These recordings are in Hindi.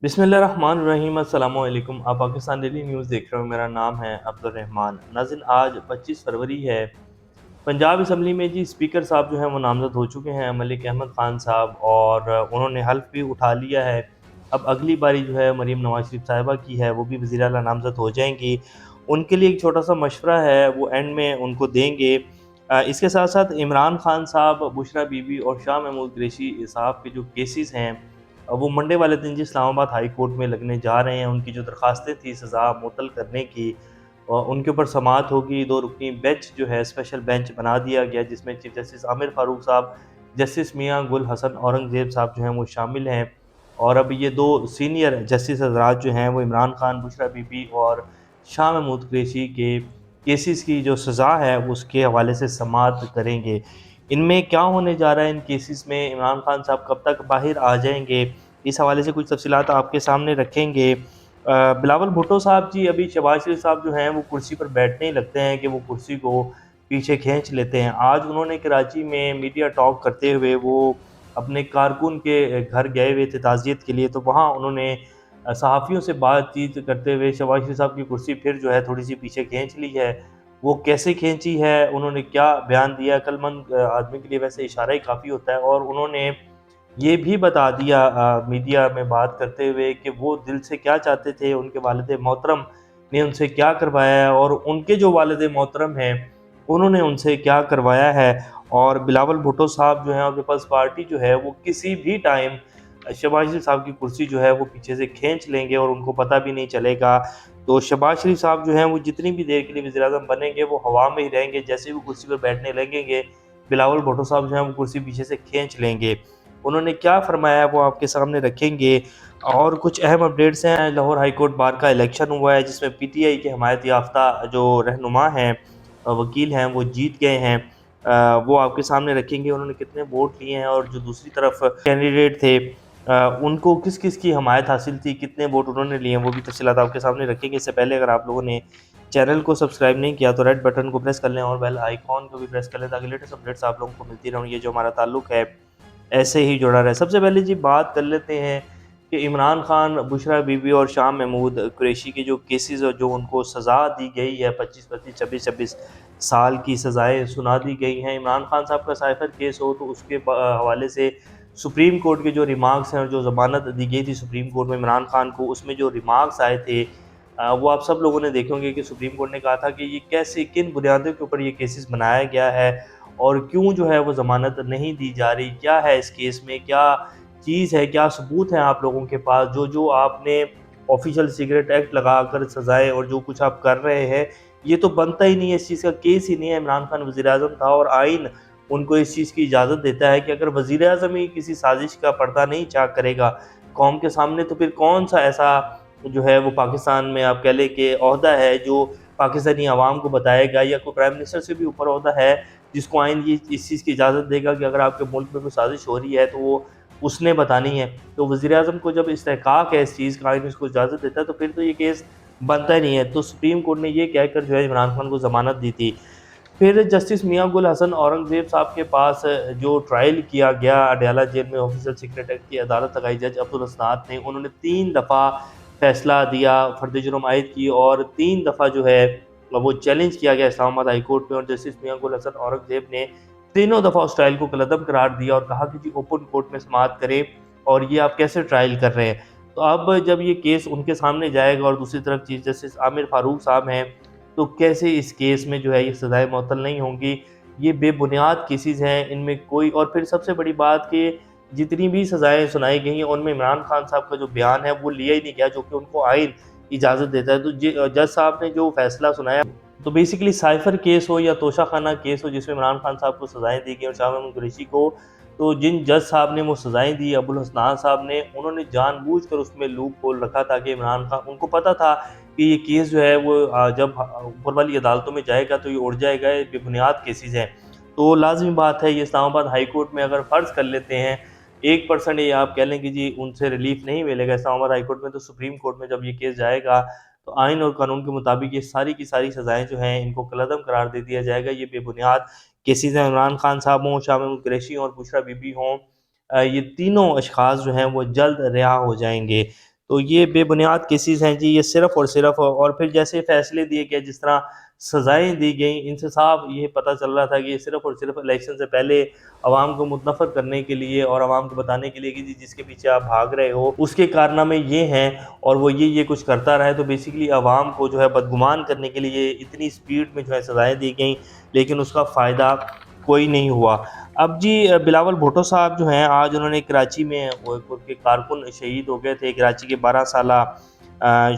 बिस्मिल्लाहिर्रहमानिर्रहीम अस्सलामुअलैकुम। आप पाकिस्तान डेली न्यूज़ देख रहे हो। मेरा नाम है अब्दुल रहमान। नाज़रीन, आज 25 फरवरी है। पंजाब असम्बली में जी स्पीकर साहब जो हैं वो नामज़द हो चुके हैं, मलिक अहमद ख़ान साहब, और उन्होंने हल्फ़ भी उठा लिया है। अब अगली बारी जो है मरीम नवाज़ शरीफ साहिबा की है, वो भी वज़ीर आला नामज़द हो जाएंगी। उनके लिए एक छोटा सा मशवरा है, वो एंड में उनको देंगे। इसके साथ साथ इमरान खान साहब, बुशरा बीबी और शाह महमूद कुरैशी साहब के जो केसेस हैं, वो मंडे वाले दिन जी इस्लामाबाद हाई कोर्ट में लगने जा रहे हैं। उनकी जो दरखास्तें थी सज़ा मुअत्तल करने की, उनके ऊपर समाअत होगी। 2 रुकनी बेंच जो है, स्पेशल बेंच बना दिया गया, जिसमें चीफ जस्टिस आमिर फ़ारूक साहब, जस्टिस मियां गुल हसन औरंगज़ेब साहब जो हैं वो शामिल हैं। और अब ये 2 सीनियर जस्टिस हज़रात जो हैं वो इमरान खान, बुशरा बीबी और शाह महमूद कुरैशी के केसेस की जो सज़ा है वो उसके हवाले से समाअत करेंगे। इनमें क्या होने जा रहा है इन केसेस में, इमरान खान साहब कब तक बाहर आ जाएंगे, इस हवाले से कुछ तफसीलात आपके सामने रखेंगे। बिलावल भुट्टो साहब जी, अभी शहबाज शरीफ साहब जो हैं वो कुर्सी पर बैठने ही लगते हैं कि वो कुर्सी को पीछे खींच लेते हैं। आज उन्होंने कराची में मीडिया टॉक करते हुए वो अपने कारकुन के घर गए हुए थे ताज़ियत के लिए, तो वहाँ उन्होंने सहाफ़ियों से बातचीत करते हुए शहबाज शरीफ साहब की कुर्सी फिर जो है थोड़ी सी पीछे खींच ली है। वो कैसे खींची है, उन्होंने क्या बयान दिया, अक्लमंद आदमी के लिए वैसे इशारा ही काफ़ी होता है। और उन्होंने ये भी बता दिया मीडिया में बात करते हुए कि वो दिल से क्या चाहते थे, उनके वालिद मोहतरम ने उनसे क्या करवाया है और उनके जो वालिद मोहतरम हैं उन्होंने उनसे क्या करवाया है। और बिलावल भुट्टो साहब जो हैं और पीपल्स पार्टी जो है वो किसी भी टाइम शहबाज शरीफ साहब की कुर्सी जो है वो पीछे से खींच लेंगे और उनको पता भी नहीं चलेगा। तो शहबाज शरीफ साहब जो हैं वो जितनी भी देर के लिए वज़ीर-ए-आज़म बनेंगे वो हवा में ही रहेंगे। जैसे ही वो कुर्सी पर बैठने लगेंगे, बिलावल भुट्टो साहब जो हैं वो कुर्सी पीछे से खींच लेंगे। उन्होंने क्या फरमाया है वो आपके सामने रखेंगे। और कुछ अहम अपडेट्स हैं। लाहौर हाई कोर्ट बार का इलेक्शन हुआ है, जिसमें पीटीआई के हमायत याफ्ता जो रहनुमा हैं, वकील हैं, वो जीत गए हैं। वो आपके सामने रखेंगे उन्होंने कितने वोट लिए हैं, और जो दूसरी तरफ कैंडिडेट थे उनको किस किस की हमायत हासिल थी, कितने वोट उन्होंने लिए हैं, वो भी तफसीलात आपके सामने रखेंगे। इससे पहले अगर आप लोगों ने चैनल को सब्सक्राइब नहीं किया तो रेड बटन को प्रेस कर लें और बेल आइकॉन को भी प्रेस कर लें, ताकि लेटेस्ट अपडेट्स आप लोगों को मिलती रहें। ये जो हमारा ताल्लुक है ऐसे ही जुड़ा रहे। सबसे पहले जी बात कर लेते हैं कि इमरान खान, बुशरा बीबी और शाह महमूद कुरैशी के जो केसेस और जो उनको सज़ा दी गई है, 25-25, 26-26 साल की सज़ाएँ सुना दी गई हैं। इमरान खान साहब का साइफ़र केस हो तो उसके हवाले से सुप्रीम कोर्ट के जो रिमार्क्स हैं और जो ज़मानत दी गई थी सुप्रीम कोर्ट में इमरान खान को, उसमें जो रिमार्क्स आए थे वो आप सब लोगों ने देखे होंगे कि सुप्रीम कोर्ट ने कहा था कि ये कैसे, किन बुनियादों के ऊपर ये केसेस बनाया गया है और क्यों जो है वो ज़मानत नहीं दी जा रही, क्या है इस केस में, क्या चीज़ है, क्या सबूत हैं आप लोगों के पास, जो जो आपने ऑफिशियल सिगरेट एक्ट लगाकर सजाएँ और जो कुछ आप कर रहे हैं, ये तो बनता ही नहीं है, इस चीज़ का केस ही नहीं है। इमरान खान वज़ीर-ए-आज़म था और आइन उनको इस चीज़ की इजाज़त देता है कि अगर वज़ीर-ए-आज़म ही किसी साज़िश का पर्दा नहीं चाक करेगा कौम के सामने, तो फिर कौन-सा ऐसा जो है वो पाकिस्तान में आप कह लें कि ओहदा है जो पाकिस्तानी अवाम को बताएगा, या कोई प्राइम मिनिस्टर से भी ऊपर ओहदा है जिसको आइन ये इस चीज़ की इजाज़त देगा कि अगर आपके मुल्क में कोई साज़िश हो रही है तो वो उसने बतानी है। तो वज़ीर-ए-आज़म को जब इस्तेहक़ाक़ है इस चीज़ का, आइन उसको इजाज़त देता है, तो फिर तो ये केस बनता ही नहीं है। तो सुप्रीम कोर्ट ने ये कहकर जो है इमरान खान को ज़मानत दी थी। फिर जस्टिस मियां गुल हसन औरंगज़ेब साहब के पास जो ट्रायल किया गया अडयाला जेल में, ऑफिसर सीक्रेट एक्ट की अदालत लगाई जज अब्दुल हसनात ने, उन्होंने 3 दफ़ा फैसला दिया, फर्द जुर्म आयद की, और 3 दफ़ा जो है वो चैलेंज किया गया इस्लामाबाद हाई कोर्ट में। और जस्टिस मियां गुल हसन औरंगज़ेब ने तीनों दफ़ा उस ट्रायल को कलअदम करार दिया और कहा कि जी ओपन कोर्ट में समाअत करें, और ये आप कैसे ट्रायल कर रहे हैं। तो अब जब ये केस उनके सामने जाएगा और दूसरी तरफ चीफ जस्टिस आमिर फ़ारूक साहब हैं, तो कैसे इस केस में जो है ये सज़ाएँ मुअत्तल नहीं होंगी। ये बेबुनियाद केसेस हैं, इनमें कोई, और फिर सबसे बड़ी बात कि जितनी भी सज़ाएँ सुनाई गई हैं उनमें इमरान खान साहब का जो बयान है वो लिया ही नहीं गया, जो कि उनको आइन इजाज़त देता है। तो जज साहब ने जो फैसला सुनाया, तो बेसिकली साइफ़र केस हो या तोशाखाना केस हो जिसमें इमरान खान साहब को सज़ाएँ दी गई और शाह महमूद कुरैशी को, तो जिन जज साहब ने वो सज़ाएँ दी, अबुल हसनान साहब ने, उन्होंने जानबूझकर उसमें लूप होल रखा था कि इमरान खान, उनको पता था कि ये केस जो है वो जब ऊपर वाली अदालतों में जाएगा तो ये उड़ जाएगा, ये बेबुनियाद केसेस हैं। तो लाज़मी बात है, ये इस्लामाबाद हाई कोर्ट में अगर फ़र्ज़ कर लेते हैं 1% ये आप कह लें कि जी उनसे रिलीफ़ नहीं मिलेगा इस्लामाबाद हाई कोर्ट में, तो सुप्रीम कोर्ट में जब ये केस जाएगा तो आइन और कानून के मुताबिक ये सारी की सारी सज़ाएँ जो हैं इनको कलअदम करार दे दिया जाएगा। ये बेबुनियाद केसेस हैं। इमरान खान साहब हों, शाह महमूद कुरैशी और बुशरा बीबी हों, ये तीनों अशख़ास जो हैं वो जल्द रिहा हो जाएँगे। तो ये बेबुनियाद केसेस हैं जी, ये सिर्फ़ और सिर्फ़। और फिर जैसे फ़ैसले दिए गए, जिस तरह सज़ाएँ दी गईं, इनसे साफ ये पता चल रहा था कि ये सिर्फ़ और सिर्फ़ इलेक्शन से पहले अवाम को मुतनफ़िर करने के लिए और अवाम को बताने के लिए कि जी जिसके पीछे आप भाग रहे हो उसके कारनामे ये हैं और वो ये कुछ करता रहा है। तो बेसिकली अवाम को जो है बदगुमान करने के लिए इतनी स्पीड में जो है सज़ाएँ दी गईं, लेकिन उसका फ़ायदा कोई नहीं हुआ। अब जी बिलावल भुट्टो साहब जो हैं, आज उन्होंने कराची में वो उनके कारकुन शहीद हो गए थे। कराची के 12 साला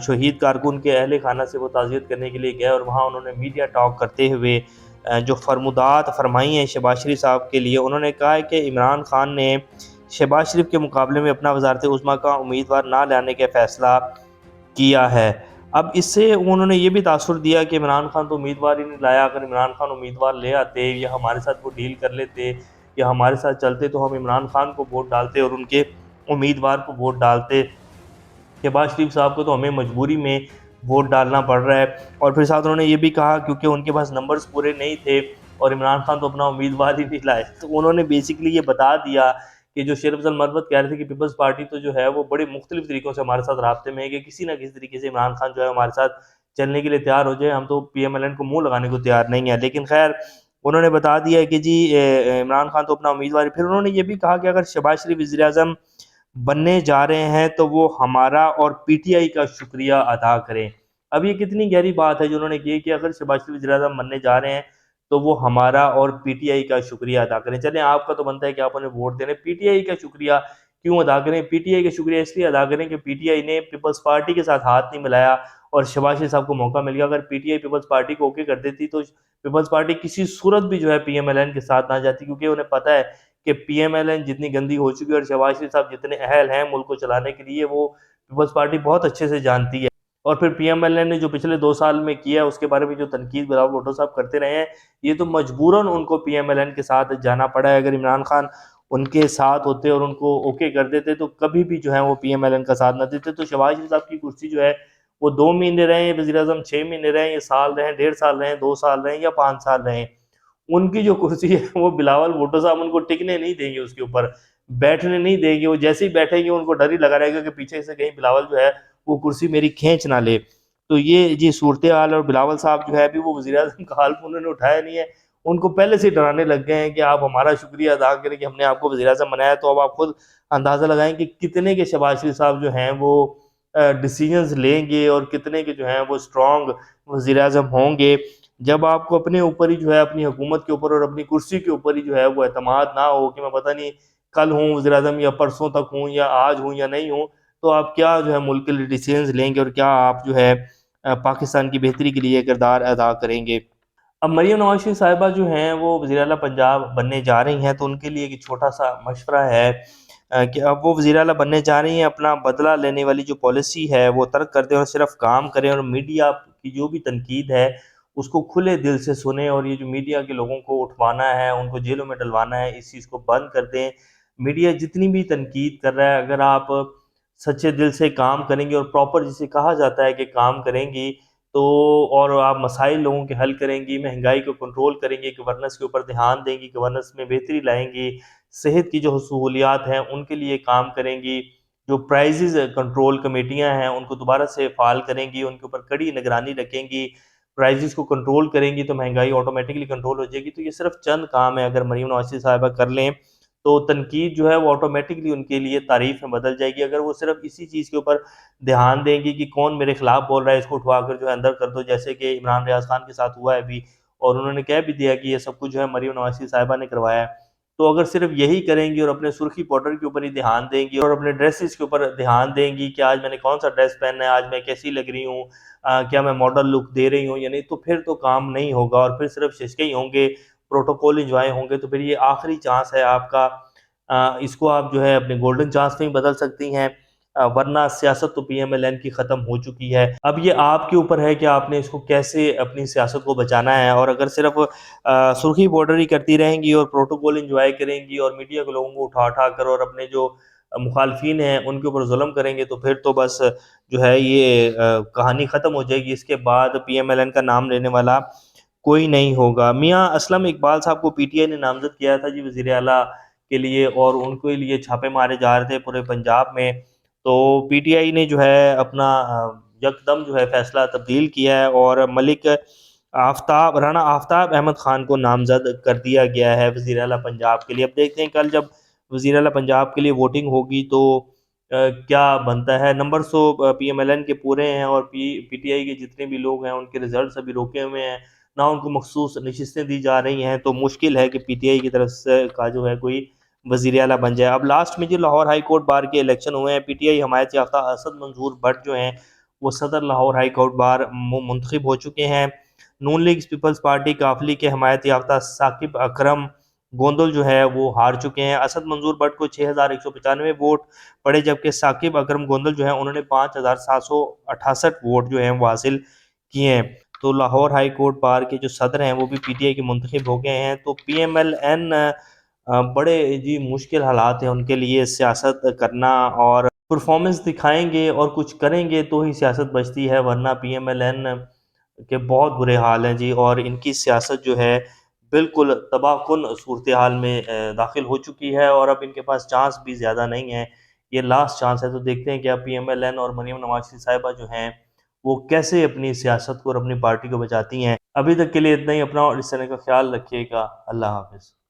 शहीद कारकुन के अहले खाना से वो ताज़ियत करने के लिए गए और वहाँ उन्होंने मीडिया टॉक करते हुए जो फरमुदात फरमाई हैं शहबाज शरीफ साहब के लिए, उन्होंने कहा है कि इमरान खान ने शहबाज शरीफ के मुकाबले में अपना वज़ारत उज़्मा का उम्मीदवार ना लाने का फ़ैसला किया है। अब इससे उन्होंने ये भी तासुर दिया कि इमरान खान तो उम्मीदवार ही नहीं लाया, अगर इमरान खान उम्मीदवार ले आते या हमारे साथ वो डील कर लेते या हमारे साथ चलते तो हम इमरान खान को वोट डालते और उनके उम्मीदवार को वोट डालते। शहबाज शरीफ साहब को तो हमें मजबूरी में वोट डालना पड़ रहा है। और फिर साथ उन्होंने ये भी कहा क्योंकि उनके पास नंबर्स पूरे नहीं थे और इमरान खान तो अपना उम्मीदवार ही नहीं लाए। तो उन्होंने बेसिकली ये बता दिया कि जो शेर अफजल मरवत कह रहे थे कि पीपल्स पार्टी तो जो है वो बड़े मुख्तलिफ तरीक़ों से हमारे साथ राब्ते में है कि किसी न किसी तरीके से इमरान खान जो है हमारे साथ चलने के लिए तैयार हो जाए, हम तो पीएमएलएन को मुँह लगाने को तैयार नहीं है। लेकिन खैर उन्होंने बता दिया है कि जी इमरान खान तो अपना उम्मीदवार है। फिर उन्होंने ये भी कहा कि अगर शहबाज शरीफ वज़ीर-ए-आज़म बनने जा रहे हैं तो वो हमारा और पीटीआई का शुक्रिया अदा करें। अब ये कितनी गहरी बात है जो उन्होंने की कि अगर शहबाज शरीफ वज़ीर-ए-आज़म बनने जा रहे हैं तो वो हमारा और पीटीआई का शुक्रिया अदा करें। चलें, आपका तो बनता है कि आप उन्हें वोट दे रहे हैं, पीटीआई का शुक्रिया क्यों अदा करें? पीटीआई का शुक्रिया इसलिए अदा करें कि पीटीआई ने पीपल्स पार्टी के साथ हाथ नहीं मिलाया और शहबाज शरीफ साहब को मौका मिल गया। अगर पीटीआई पीपल्स पार्टी को ओके कर देती तो पीपल्स पार्टी किसी सूरत भी जो है पीएमएलएन के साथ ना जाती, क्योंकि उन्हें पता है कि पीएमएलएन जितनी गंदी हो चुकी है और शहबाज शरीफ साहब जितने अहल हैं मुल्क को चलाने के लिए, वो पीपल्स पार्टी बहुत अच्छे से जानती है। और फिर पीएमएलएन ने जो पिछले 2 साल में किया है उसके बारे में जो तनकीद बिलावल भुट्टो साहब करते रहे हैं, ये तो मजबूरन उनको पीएमएलएन के साथ जाना पड़ा है। अगर इमरान खान उनके साथ होते और उनको ओके कर देते तो कभी भी जो है वो पीएमएलएन का साथ ना देते। तो शहबाज शरीफ साहब की कुर्सी जो है वो 2 महीने रहे वज़ीर-ए-आज़म, 6 महीने रहे, या साल रहे, 1.5 साल रहे, 2 साल रहे या 5 साल रहे, उनकी जो कुर्सी है वो बिलावल भुट्टो साहब उनको टिकने नहीं देंगे, उसके ऊपर बैठने नहीं देंगे। वो जैसे ही बैठेंगे उनको डर ही लगा रहेगा कि पीछे से कहीं बिलावल जो है वो कुर्सी मेरी खींच ना ले। तो ये जी सूरत-ए-हाल। और बिलावल साहब जो है अभी वो वज़ीर-ए-आज़म का हल्फ़ उन्होंने उठाया नहीं है। उनको पहले से ही डराने लग गए हैं कि आप हमारा शुक्रिया अदा करें कि हमने आपको वज़ीर-ए-आज़म बनाया। तो अब आप खुद अंदाज़ा लगाएँ कि कितने के शहबाज शरीफ साहब जो हैं वो डिसीजंस लेंगे और कितने के जो हैं वो स्ट्रॉन्ग वज़ीर-ए-आज़म होंगे। जब आपको अपने ऊपर ही जो है, अपनी हुकूमत के ऊपर और अपनी कुर्सी के ऊपर ही जो है वो एतमाद ना हो कि मैं पता नहीं कल हूँ वज़ीर-ए-आज़म या परसों तक हूँ या आज हूँ या नहीं हूँ, तो आप क्या जो है मुल्क के लिए डिसीजंस लेंगे और क्या आप जो है पाकिस्तान की बेहतरी के लिए किरदार अदा करेंगे। अब मरीम नवाज़ शरीफ साहिबा जो हैं वो वज़ीर आला पंजाब बनने जा रही हैं, तो उनके लिए एक छोटा-सा मशवरा है कि अब वो वज़ीर आला बनने जा रही हैं, अपना बदला लेने वाली जो पॉलिसी है वो तर्क कर दें और सिर्फ़ काम करें और मीडिया की जो भी तनकीद है उसको खुले दिल से सुनें। और ये जो मीडिया के लोगों को उठवाना है, उनको जेलों में डलवाना है, इस चीज़ को बंद कर दें। मीडिया जितनी भी तनकीद कर रहा है, अगर आप सच्चे दिल से काम करेंगी और प्रॉपर जिसे कहा जाता है कि काम करेंगी, तो और आप मसाइल लोगों के हल करेंगी, महंगाई को कंट्रोल करेंगी, गवर्नेंस के ऊपर ध्यान देंगी, गवर्नेंस में बेहतरी लाएँगी, सेहत की जो सहूलियात हैं उनके लिए काम करेंगी, जो प्राइज़ेज़ कंट्रोल कमेटियाँ हैं उनको दोबारा से फ़ाल करेंगी, उनके ऊपर कड़ी निगरानी रखेंगी, प्राइज़ेज़ को कंट्रोल करेंगी तो महंगाई ऑटोमेटिकली कंट्रोल हो जाएगी। तो ये सिर्फ़ चंद काम है, अगर मरीम नवाज़ शरीफ साहिबा कर लें तो तनकीद जो है वो ऑटोमेटिकली उनके लिए तारीफ़ में बदल जाएगी। अगर वो सिर्फ़ इसी चीज़ के ऊपर ध्यान देंगी कि कौन मेरे खिलाफ बोल रहा है, इसको उठवाकर जो है अंदर कर दो, जैसे कि इमरान रियाज़ खान के साथ हुआ है अभी, और उन्होंने कह भी दिया कि ये सब कुछ जो है मरीम नवाज़ शरीफ साहिबा ने करवाया है। तो अगर सिर्फ़ यही करेंगी और अपने सुर्खी पाउडर के ऊपर ही ध्यान देंगी और अपने ड्रेसेस के ऊपर ध्यान देंगी कि आज मैंने कौन-सा ड्रेस पहनना है, आज मैं कैसी लग रही हूँ, क्या मैं मॉडल लुक दे रही हूँ या नहीं, तो फिर तो काम नहीं होगा और फिर सिर्फ़ शिश्के ही होंगे, प्रोटोकॉल एन्जॉय होंगे। तो फिर ये आखिरी चांस है आपका, इसको आप जो है अपने गोल्डन चांस में ही बदल सकती हैं, वरना सियासत तो पीएमएलएन की ख़त्म हो चुकी है। अब ये आपके ऊपर है कि आपने इसको कैसे अपनी सियासत को बचाना है। और अगर सिर्फ़ सुर्खी बॉर्डर ही करती रहेंगी और प्रोटोकॉल एन्जॉय करेंगी और मीडिया के लोगों को उठा-उठा कर और अपने जो मुखालफिन हैं उनके ऊपर ज़ुल्म करेंगे, तो फिर तो बस जो है ये कहानी ख़त्म हो जाएगी। इसके बाद पीएमएलएन का नाम लेने वाला कोई नहीं होगा। मियाँ असलम इकबाल साहब को पीटीआई ने नामज़द किया था जी वज़ीर आला के लिए, और उनके लिए छापे मारे जा रहे थे पूरे पंजाब में। तो पीटीआई ने जो है अपना यकदम जो है फैसला तब्दील किया है और मलिक राणा आफ्ताब अहमद ख़ान को नामज़द कर दिया गया है वज़ीर आला पंजाब के लिए। अब देखते हैं कल जब वज़ीर आला पंजाब के लिए वोटिंग होगी तो क्या बनता है। नंबर सो पीएमएलएन के पूरे हैं और पीटीआई के जितने भी लोग हैं उनके रिजल्ट अभी रोके हुए हैं, ना उनको मखसूस नशिस्तें दी जा रही हैं, तो मुश्किल है कि पीटीआई की तरफ से का जो है कोई वज़ीर आला बन जाए। अब लास्ट में जो लाहौर हाई कोर्ट बार के इलेक्शन हुए हैं, पीटीआई हमायत याफ्ता असद मंजूर भट्ट जो हैं वो सदर लाहौर हाई कोर्ट बार मुंतखब हो चुके हैं। नून लीग पीपल्स पार्टी काफली के हमायत याफ्ता साकिब अकरम गोंदल जो है वो हार चुके हैं। असद मंजूर भट्ट को 6195 वोट पड़े, जबकि साकिब अकरम गोंदल जो है उन्होंने 5768 वोट जो हैं वो हासिल किए हैं। तो लाहौर हाई कोर्ट बार के जो सदर हैं वो भी पीटीआई के मुंतखब हो गए हैं। तो पीएमएलएन बड़े जी मुश्किल हालात हैं उनके लिए सियासत करना, और परफॉर्मेंस दिखाएंगे और कुछ करेंगे तो ही सियासत बचती है, वरना पीएमएलएन के बहुत बुरे हाल हैं जी। और इनकी सियासत जो है बिल्कुल तबाहकुन सूरत हाल में दाखिल हो चुकी है और अब इनके पास चांस भी ज़्यादा नहीं है, ये लास्ट चांस है। तो देखते हैं कि अब पीएमएलएन और मरीम नवाज शरीफ साहिबा जो हैं वो कैसे अपनी सियासत को और अपनी पार्टी को बचाती हैं। अभी तक के लिए इतना ही। अपना और इस तरह का ख्याल रखिएगा। अल्लाह हाफिज़।